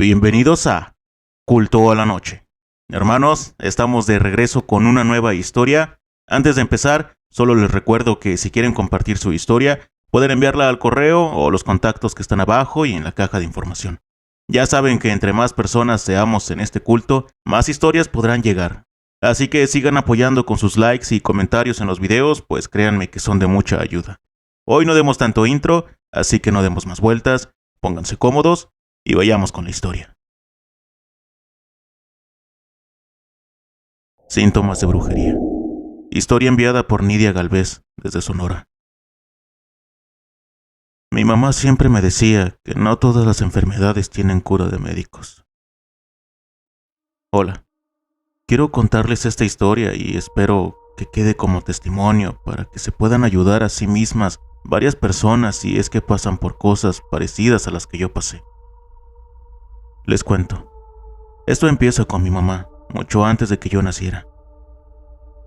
Bienvenidos a Culto a la Noche. Hermanos, estamos de regreso con una nueva historia. Antes de empezar, solo les recuerdo que si quieren compartir su historia, pueden enviarla al correo o los contactos que están abajo y en la caja de información. Ya saben que entre más personas seamos en este culto, más historias podrán llegar. Así que sigan apoyando con sus likes y comentarios en los videos, pues créanme que son de mucha ayuda. Hoy no demos tanto intro, así que no demos más vueltas, pónganse cómodos y vayamos con la historia. Síntomas de brujería. Historia enviada por Nidia Galvez, desde Sonora. Mi mamá siempre me decía que no todas las enfermedades tienen cura de médicos. Hola, quiero contarles esta historia y espero que quede como testimonio para que se puedan ayudar a sí mismas varias personas si es que pasan por cosas parecidas a las que yo pasé. Les cuento. Esto empieza con mi mamá, mucho antes de que yo naciera.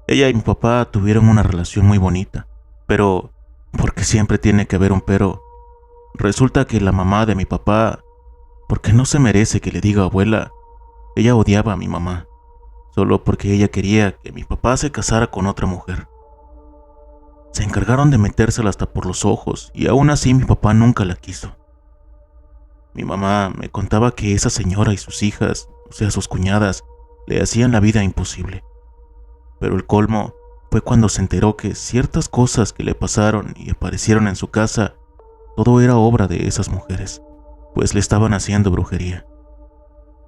Ella y mi papá tuvieron una relación muy bonita, pero, porque siempre tiene que haber un pero, resulta que la mamá de mi papá, porque no se merece que le diga abuela, ella odiaba a mi mamá, solo porque ella quería que mi papá se casara con otra mujer. Se encargaron de metérsela hasta por los ojos y aún así mi papá nunca la quiso. Mi mamá me contaba que esa señora y sus hijas, o sea, sus cuñadas, le hacían la vida imposible. Pero el colmo fue cuando se enteró que ciertas cosas que le pasaron y aparecieron en su casa, todo era obra de esas mujeres, pues le estaban haciendo brujería.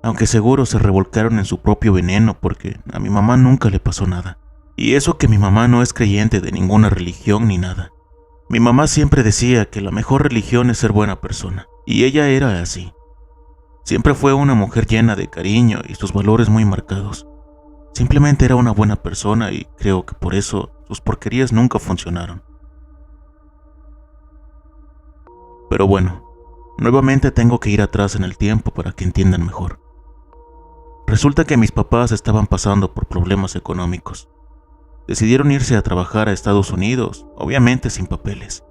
Aunque seguro se revolcaron en su propio veneno porque a mi mamá nunca le pasó nada. Y eso que mi mamá no es creyente de ninguna religión ni nada. Mi mamá siempre decía que la mejor religión es ser buena persona, y ella era así. Siempre fue una mujer llena de cariño y sus valores muy marcados. Simplemente era una buena persona y creo que por eso sus porquerías nunca funcionaron. Pero bueno, nuevamente tengo que ir atrás en el tiempo para que entiendan mejor. Resulta que mis papás estaban pasando por problemas económicos. Decidieron irse a trabajar a Estados Unidos, obviamente sin papeles.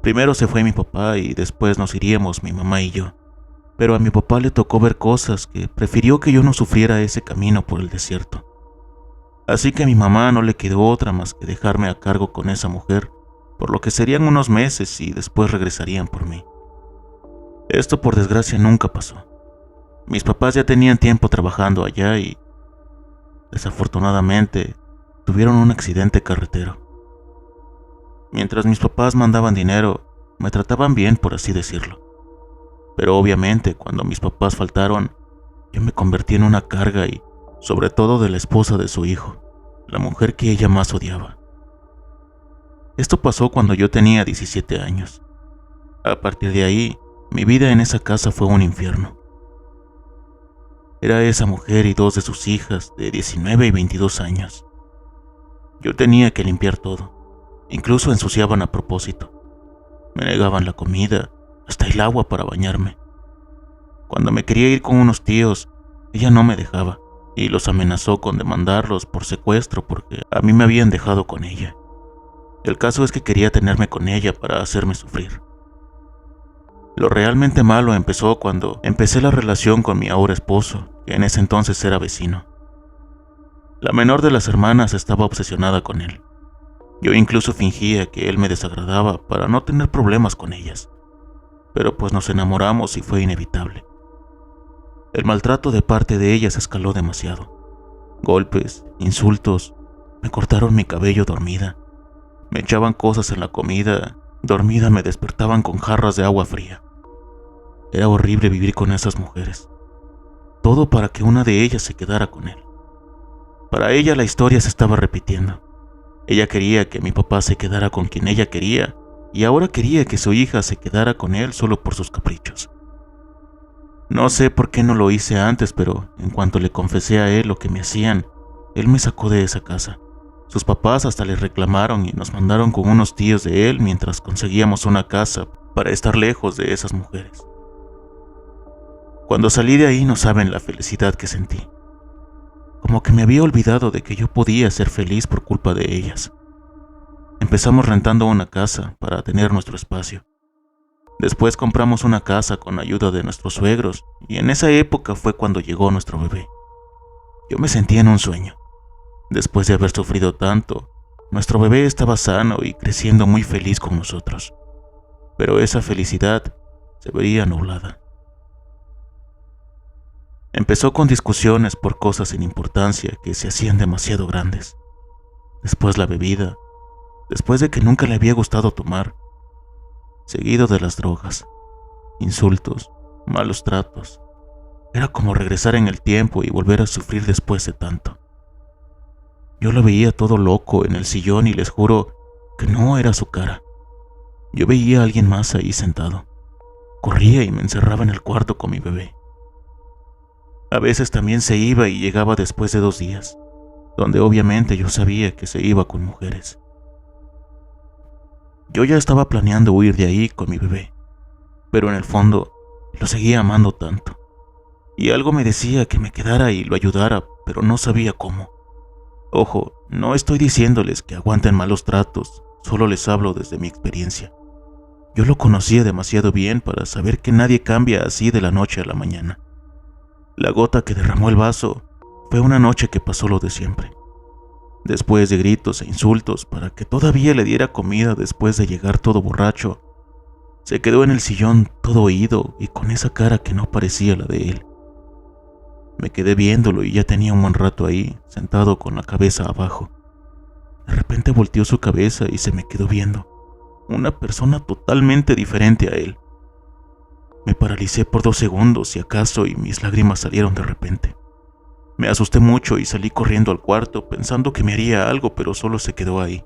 Primero se fue mi papá y después nos iríamos mi mamá y yo. Pero a mi papá le tocó ver cosas que prefirió que yo no sufriera ese camino por el desierto. Así que a mi mamá no le quedó otra más que dejarme a cargo con esa mujer, por lo que serían unos meses y después regresarían por mí. Esto por desgracia nunca pasó. Mis papás ya tenían tiempo trabajando allá y, desafortunadamente, tuvieron un accidente carretero. Mientras mis papás mandaban dinero, me trataban bien, por así decirlo. Pero obviamente, cuando mis papás faltaron, yo me convertí en una carga y, sobre todo, de la esposa de su hijo, la mujer que ella más odiaba. Esto pasó cuando yo tenía 17 años. A partir de ahí, mi vida en esa casa fue un infierno. Era esa mujer y dos de sus hijas de 19 y 22 años. Yo tenía que limpiar todo, incluso ensuciaban a propósito. Me negaban la comida, hasta el agua para bañarme. Cuando me quería ir con unos tíos, ella no me dejaba y los amenazó con demandarlos por secuestro porque a mí me habían dejado con ella. El caso es que quería tenerme con ella para hacerme sufrir. Lo realmente malo empezó cuando empecé la relación con mi ahora esposo, que en ese entonces era vecino. La menor de las hermanas estaba obsesionada con él. Yo incluso fingía que él me desagradaba para no tener problemas con ellas. Pero pues nos enamoramos y fue inevitable. El maltrato de parte de ellas escaló demasiado. Golpes, insultos, me cortaron mi cabello dormida. Me echaban cosas en la comida, dormida me despertaban con jarras de agua fría. Era horrible vivir con esas mujeres. Todo para que una de ellas se quedara con él. Para ella la historia se estaba repitiendo. Ella quería que mi papá se quedara con quien ella quería y ahora quería que su hija se quedara con él solo por sus caprichos. No sé por qué no lo hice antes, pero en cuanto le confesé a él lo que me hacían, él me sacó de esa casa. Sus papás hasta le reclamaron y nos mandaron con unos tíos de él mientras conseguíamos una casa para estar lejos de esas mujeres. Cuando salí de ahí no saben la felicidad que sentí. Como que me había olvidado de que yo podía ser feliz por culpa de ellas. Empezamos rentando una casa para tener nuestro espacio. Después compramos una casa con ayuda de nuestros suegros y en esa época fue cuando llegó nuestro bebé. Yo me sentía en un sueño. Después de haber sufrido tanto, nuestro bebé estaba sano y creciendo muy feliz con nosotros. Pero esa felicidad se veía nublada. Empezó con discusiones por cosas sin importancia que se hacían demasiado grandes. Después la bebida, después de que nunca le había gustado tomar, seguido de las drogas, insultos, malos tratos. Era como regresar en el tiempo y volver a sufrir después de tanto. Yo lo veía todo loco en el sillón y les juro que no era su cara. Yo veía a alguien más ahí sentado. Corría y me encerraba en el cuarto con mi bebé. A veces también se iba y llegaba después de 2 días, donde obviamente yo sabía que se iba con mujeres. Yo ya estaba planeando huir de ahí con mi bebé, pero en el fondo lo seguía amando tanto. Y algo me decía que me quedara y lo ayudara, pero no sabía cómo. Ojo, no estoy diciéndoles que aguanten malos tratos, solo les hablo desde mi experiencia. Yo lo conocía demasiado bien para saber que nadie cambia así de la noche a la mañana. La gota que derramó el vaso fue una noche que pasó lo de siempre. Después de gritos e insultos para que todavía le diera comida después de llegar todo borracho, se quedó en el sillón todo oído y con esa cara que no parecía la de él. Me quedé viéndolo y ya tenía un buen rato ahí, sentado con la cabeza abajo. De repente volteó su cabeza y se me quedó viendo. Una persona totalmente diferente a él. Me paralicé por 2 segundos si acaso y mis lágrimas salieron de repente. Me asusté mucho y salí corriendo al cuarto pensando que me haría algo, pero solo se quedó ahí.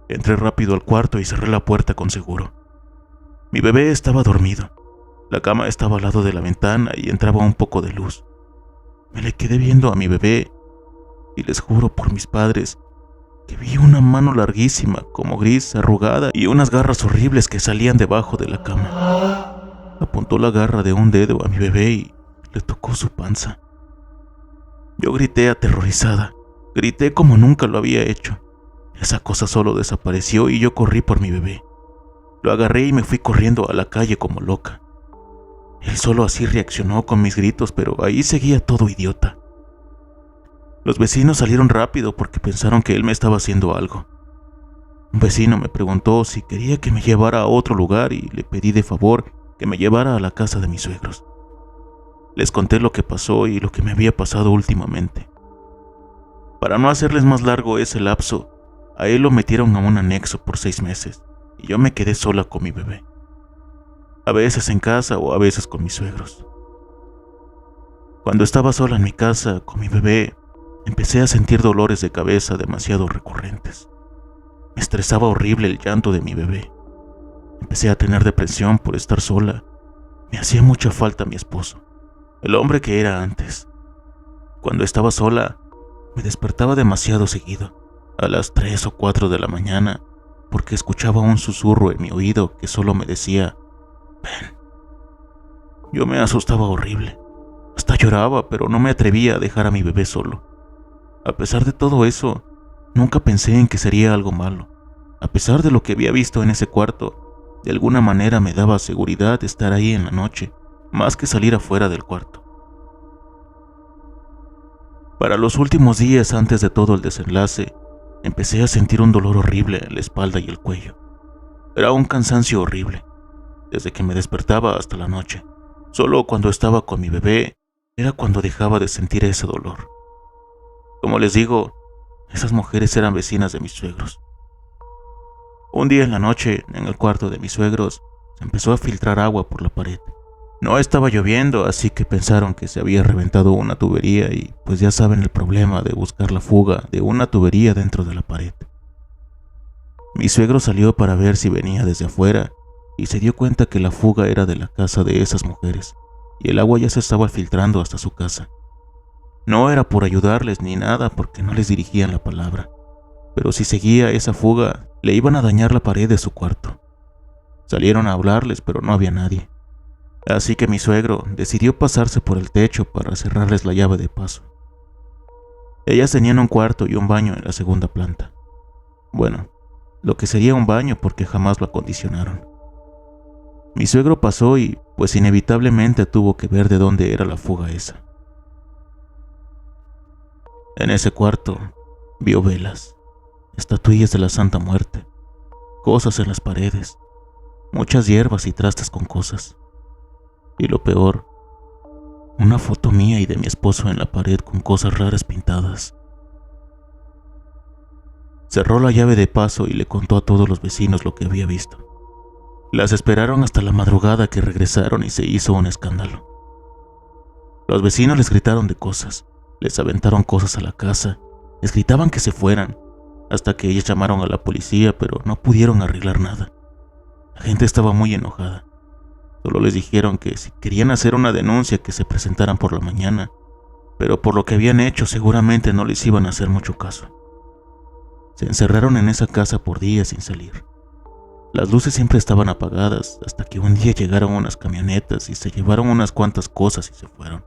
Entré rápido al cuarto y cerré la puerta con seguro. Mi bebé estaba dormido. La cama estaba al lado de la ventana y entraba un poco de luz. Me le quedé viendo a mi bebé y les juro por mis padres que vi una mano larguísima, como gris, arrugada y unas garras horribles que salían debajo de la cama. Apuntó la garra de un dedo a mi bebé y le tocó su panza. Yo grité aterrorizada, grité como nunca lo había hecho. Esa cosa solo desapareció y yo corrí por mi bebé. Lo agarré y me fui corriendo a la calle como loca. Él solo así reaccionó con mis gritos, pero ahí seguía todo idiota. Los vecinos salieron rápido porque pensaron que él me estaba haciendo algo. Un vecino me preguntó si quería que me llevara a otro lugar y le pedí de favor que me llevara a la casa de mis suegros. Les conté lo que pasó y lo que me había pasado últimamente. Para no hacerles más largo ese lapso, a él lo metieron a un anexo por 6 meses y yo me quedé sola con mi bebé. A veces en casa o a veces con mis suegros. Cuando estaba sola en mi casa con mi bebé, empecé a sentir dolores de cabeza demasiado recurrentes. Me estresaba horrible el llanto de mi bebé. Empecé a tener depresión por estar sola. Me hacía mucha falta mi esposo, el hombre que era antes. Cuando estaba sola, me despertaba demasiado seguido, a las 3 o 4 de la mañana, porque escuchaba un susurro en mi oído que solo me decía, ven. Yo me asustaba horrible. Hasta lloraba, pero no me atrevía a dejar a mi bebé solo. A pesar de todo eso, nunca pensé en que sería algo malo. A pesar de lo que había visto en ese cuarto, de alguna manera me daba seguridad estar ahí en la noche, más que salir afuera del cuarto. Para los últimos días antes de todo el desenlace, empecé a sentir un dolor horrible en la espalda y el cuello. Era un cansancio horrible, desde que me despertaba hasta la noche. Solo cuando estaba con mi bebé era cuando dejaba de sentir ese dolor. Como les digo, esas mujeres eran vecinas de mis suegros. Un día en la noche, en el cuarto de mis suegros, se empezó a filtrar agua por la pared. No estaba lloviendo, así que pensaron que se había reventado una tubería y pues ya saben el problema de buscar la fuga de una tubería dentro de la pared. Mi suegro salió para ver si venía desde afuera y se dio cuenta que la fuga era de la casa de esas mujeres y el agua ya se estaba filtrando hasta su casa. No era por ayudarles ni nada porque no les dirigían la palabra, pero si seguía esa fuga le iban a dañar la pared de su cuarto. Salieron a hablarles, pero no había nadie. Así que mi suegro decidió pasarse por el techo para cerrarles la llave de paso. Ellas tenían un cuarto y un baño en la segunda planta. Bueno, lo que sería un baño porque jamás lo acondicionaron. Mi suegro pasó y, pues inevitablemente tuvo que ver de dónde era la fuga esa. En ese cuarto vio velas, estatuillas de la Santa Muerte, cosas en las paredes, muchas hierbas y trastes con cosas. Y lo peor, una foto mía y de mi esposo en la pared con cosas raras pintadas. Cerró la llave de paso y le contó a todos los vecinos lo que había visto. Las esperaron hasta la madrugada que regresaron y se hizo un escándalo. Los vecinos les gritaron de cosas, les aventaron cosas a la casa, les gritaban que se fueran, hasta que ellos llamaron a la policía, pero no pudieron arreglar nada. La gente estaba muy enojada. Solo les dijeron que si querían hacer una denuncia que se presentaran por la mañana, pero por lo que habían hecho seguramente no les iban a hacer mucho caso. Se encerraron en esa casa por días sin salir. Las luces siempre estaban apagadas hasta que un día llegaron unas camionetas y se llevaron unas cuantas cosas y se fueron.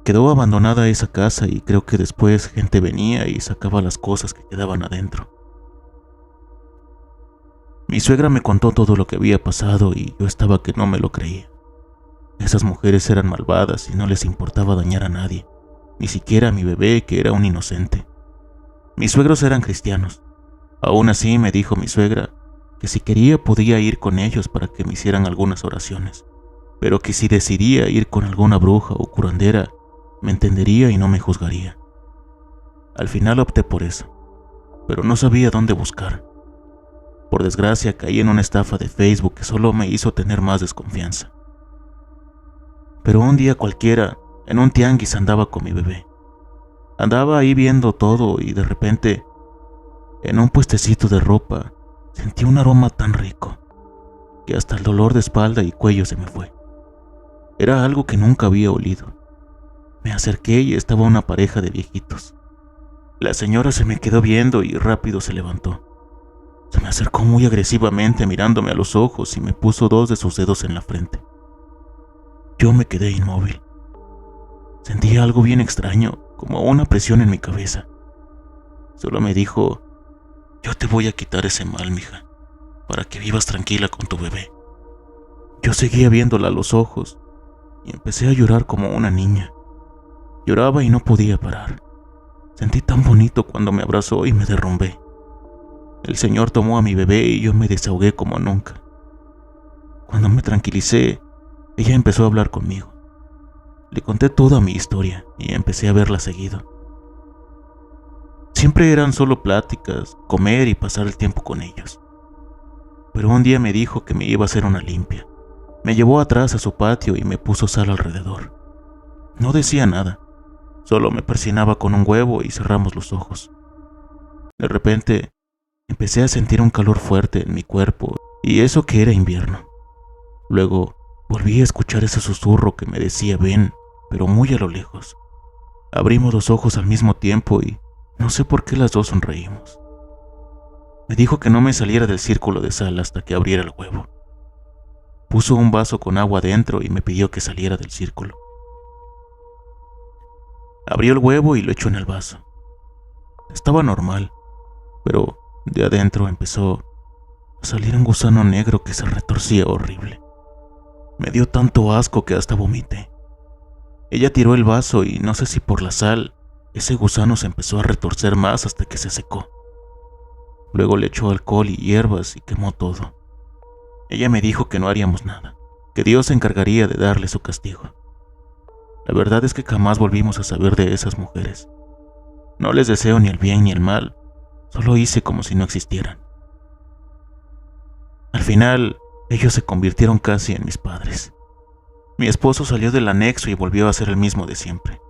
Quedó abandonada esa casa y creo que después gente venía y sacaba las cosas que quedaban adentro. Mi suegra me contó todo lo que había pasado y yo estaba que no me lo creía. Esas mujeres eran malvadas y no les importaba dañar a nadie, ni siquiera a mi bebé que era un inocente. Mis suegros eran cristianos. Aún así me dijo mi suegra que si quería podía ir con ellos para que me hicieran algunas oraciones, pero que si decidía ir con alguna bruja o curandera, me entendería y no me juzgaría. Al final opté por eso, pero no sabía dónde buscar. Por desgracia caí en una estafa de Facebook que solo me hizo tener más desconfianza. Pero un día cualquiera, en un tianguis andaba con mi bebé. Andaba ahí viendo todo y de repente, en un puestecito de ropa, sentí un aroma tan rico que hasta el dolor de espalda y cuello se me fue. Era algo que nunca había olido. Me acerqué y estaba una pareja de viejitos. La señora se me quedó viendo y rápido se levantó. Se me acercó muy agresivamente mirándome a los ojos y me puso 2 de sus dedos en la frente. Yo me quedé inmóvil. Sentí algo bien extraño, como una presión en mi cabeza. Solo me dijo: yo te voy a quitar ese mal, mija, para que vivas tranquila con tu bebé. Yo seguía viéndola a los ojos y empecé a llorar como una niña. Lloraba y no podía parar. Sentí tan bonito cuando me abrazó y me derrumbé. El señor tomó a mi bebé y yo me desahogué como nunca. Cuando me tranquilicé, ella empezó a hablar conmigo. Le conté toda mi historia y empecé a verla seguido. Siempre eran solo pláticas, comer y pasar el tiempo con ellos. Pero un día me dijo que me iba a hacer una limpia. Me llevó atrás a su patio y me puso sal alrededor. No decía nada, solo me persinaba con un huevo y cerramos los ojos. De repente, empecé a sentir un calor fuerte en mi cuerpo y eso que era invierno. Luego, volví a escuchar ese susurro que me decía ven, pero muy a lo lejos. Abrimos los ojos al mismo tiempo y no sé por qué las dos sonreímos. Me dijo que no me saliera del círculo de sal hasta que abriera el huevo. Puso un vaso con agua dentro y me pidió que saliera del círculo. Abrió el huevo y lo echó en el vaso. Estaba normal, pero de adentro empezó a salir un gusano negro que se retorcía horrible. Me dio tanto asco que hasta vomité. Ella tiró el vaso y no sé si por la sal, ese gusano se empezó a retorcer más hasta que se secó. Luego le echó alcohol y hierbas y quemó todo. Ella me dijo que no haríamos nada, que Dios se encargaría de darle su castigo. La verdad es que jamás volvimos a saber de esas mujeres. No les deseo ni el bien ni el mal, solo hice como si no existieran. Al final, ellos se convirtieron casi en mis padres. Mi esposo salió del anexo y volvió a ser el mismo de siempre.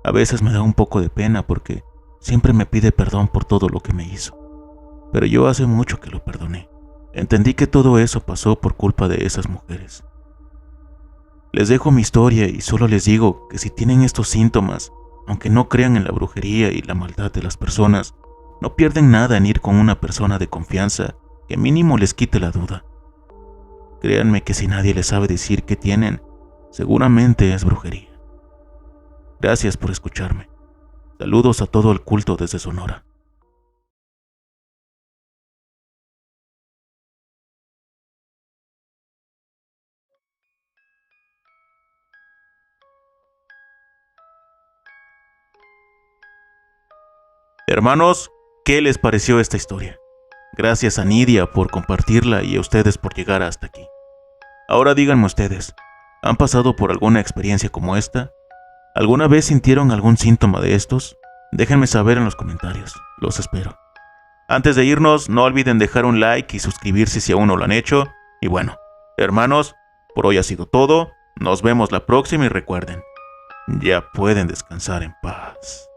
A veces me da un poco de pena porque siempre me pide perdón por todo lo que me hizo. Pero yo hace mucho que lo perdoné. Entendí que todo eso pasó por culpa de esas mujeres. Les dejo mi historia y solo les digo que si tienen estos síntomas, aunque no crean en la brujería y la maldad de las personas, no pierden nada en ir con una persona de confianza que mínimo les quite la duda. Créanme que si nadie les sabe decir qué tienen, seguramente es brujería. Gracias por escucharme. Saludos a todo el culto desde Sonora. Hermanos, ¿qué les pareció esta historia? Gracias a Nidia por compartirla y a ustedes por llegar hasta aquí. Ahora díganme ustedes, ¿han pasado por alguna experiencia como esta? ¿Alguna vez sintieron algún síntoma de estos? Déjenme saber en los comentarios, los espero. Antes de irnos, no olviden dejar un like y suscribirse si aún no lo han hecho. Y bueno, hermanos, por hoy ha sido todo. Nos vemos la próxima y recuerden, ya pueden descansar en paz.